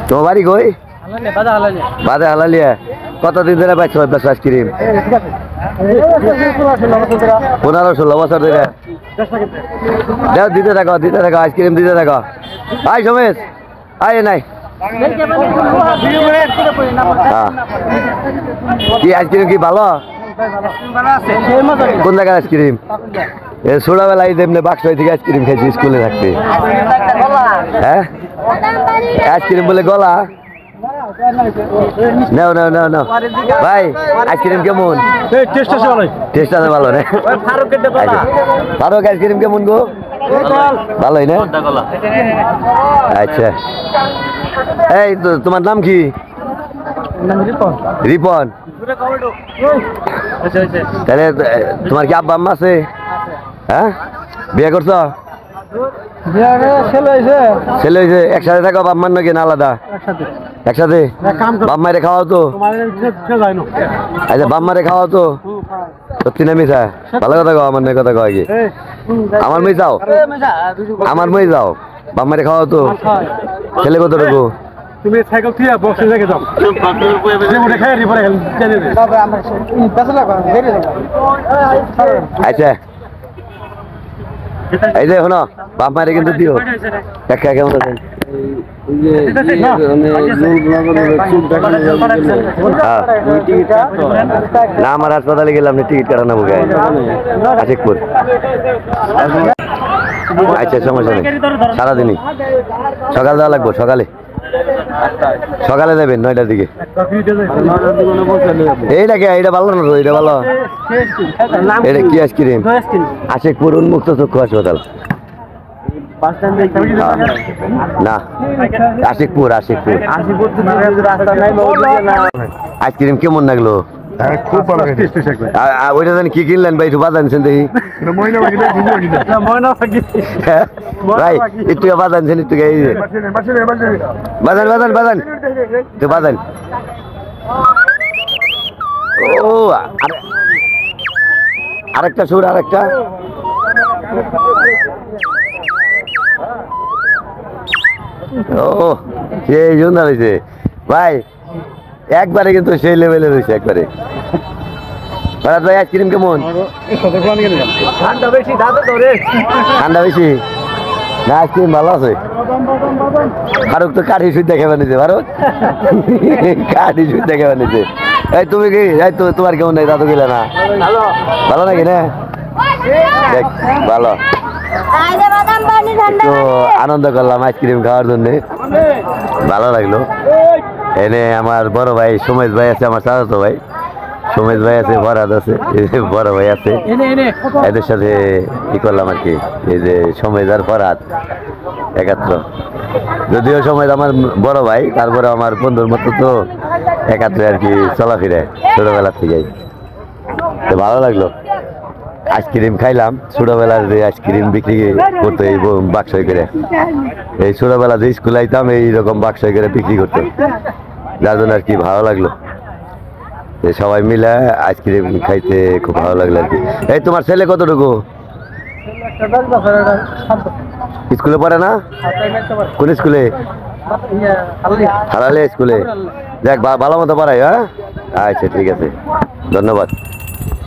তোমার বাড়ি কই? বাদে হালালিয়া। কতদিন ধরে পাইছো আইসক্রিম? 15-16 বছর ধরে। দাও, দিতে থাকো আইসক্রিম দিতে থাকো। আই সমেশ, আয় নাই কি আইসক্রিম কি ভালো? কোন জায়গার আইসক্রিম? ছোটবেলায় তেমনি বাক্স থেকে আইসক্রিম খাইছি স্কুলে থাকতে। হ্যাঁ, আইসক্রিম বলে গলা। নাও নাও নাও নাও ভাই, আইসক্রিম কেমন? টেস্ট আছে ভালো না? ফারুক আইসক্রিম কেমন গো? ভালোই না? আচ্ছা, এই তোমার নাম কি? রিপন। তাহলে তোমার কি আব্বা আম্মা আছে? হ্যাঁ, বিয়ে করছো? ছেলে হয়েছে। একসাথে থাকো বাপ মার নাকি না আলাদা? একসাথে। বাপ মারে খাওয়াও তো? আচ্ছা, বাপ মারে খাওয়াও তো? সত্যি না মিথ্যা? ভালো কথা কও, আমার কথা কও আগে। আমার মেয়ে যাও, আমার মেয়ে যাও, বাপ মারে খাওয়াও তো? ছেলে কতটুকু? তুমি সাইকেল থিয়া বক্সে রেখে দাও। আচ্ছা, এই যে শোনো, বাপ মারে কিন্তু দিও। কেমন আছেন? না, আমার হাসপাতালে গেলাম টিকিট কাটানো আশিকপুর। আচ্ছা, সমস্যা নেই, সারাদিনই। সকাল দেওয়া লাগবো, সকালে দেবেন 9টার দিকে। এইটা ভালো না তো? এটা ভালো। এটা কি আইসক্রিম? আশিকপুর উন্মুক্ত চক্ষু হাসপাতাল না, আশিকপুর। আইসক্রিম কেমন লাগলো? খুব ভালো। ওইটা জানি কি কিনলেন ভাই, একটু বাজার নিচ্ছেন দেখি ভাই, একটু বাজার নিচ্ছেন, একটু বাজান একটু বাজান। ও, আরেকটা সুর, আরেকটা। ও, সেই সুন্দর হয়েছে ভাই, একবারে কিন্তু সেই লেভেলের হয়েছে একবারে। ভাই, আইসক্রিম কেমন? ঠান্ডা বেশি না? আইসক্রিম ভালো আছে। ফারুক তো কাঠি সুদ দেখে বানিয়েছে। ফারুক কাঠি সুদ দেখে বানিয়েছে। এই তুমি কি, তোমার কেমন নাই? দাদু গেলে না ভালো নাকি? না, ভালো। তো আনন্দ করলাম আইসক্রিম খাওয়ার জন্য, ভালো লাগলো। এনে আমার বড় ভাই সোমেশ ভাই আছে, আমার চাচাতো ভাই সোমেশ ভাই আছে, ফরহাদ আছে, বড় ভাই আছে। এদের সাথে কি করলাম আর কি, এই যে সোমেশ আর ফরহাদ একাত্র। যদিও সোমেশ আমার বড় ভাই, তারপরে আমার বন্ধুর মতো তো একাত্রে আর কি চলাফিরে ছোটবেলার থেকেই। তো ভালো লাগলো। আইসক্রিম খাইলাম, ছোটবেলার যে আইসক্রিম বিক্রি করতো এই বাক্সয় করে, এই ছোটবেলা যে স্কুল আইতাম এইরকম বাক্সয় করে বিক্রি করতো, যার জন্য আর কি ভালো লাগলো। সবাই মিলে আইসক্রিম খাইতে খুব ভালো লাগলো আর কি। এই তোমার ছেলে কতটুকু? স্কুলে পড়ে না? কোন স্কুলে? হারালে স্কুলে। দেখ, ভালো মতো পড়াই। হ্যাঁ, আচ্ছা, ঠিক আছে, ধন্যবাদ।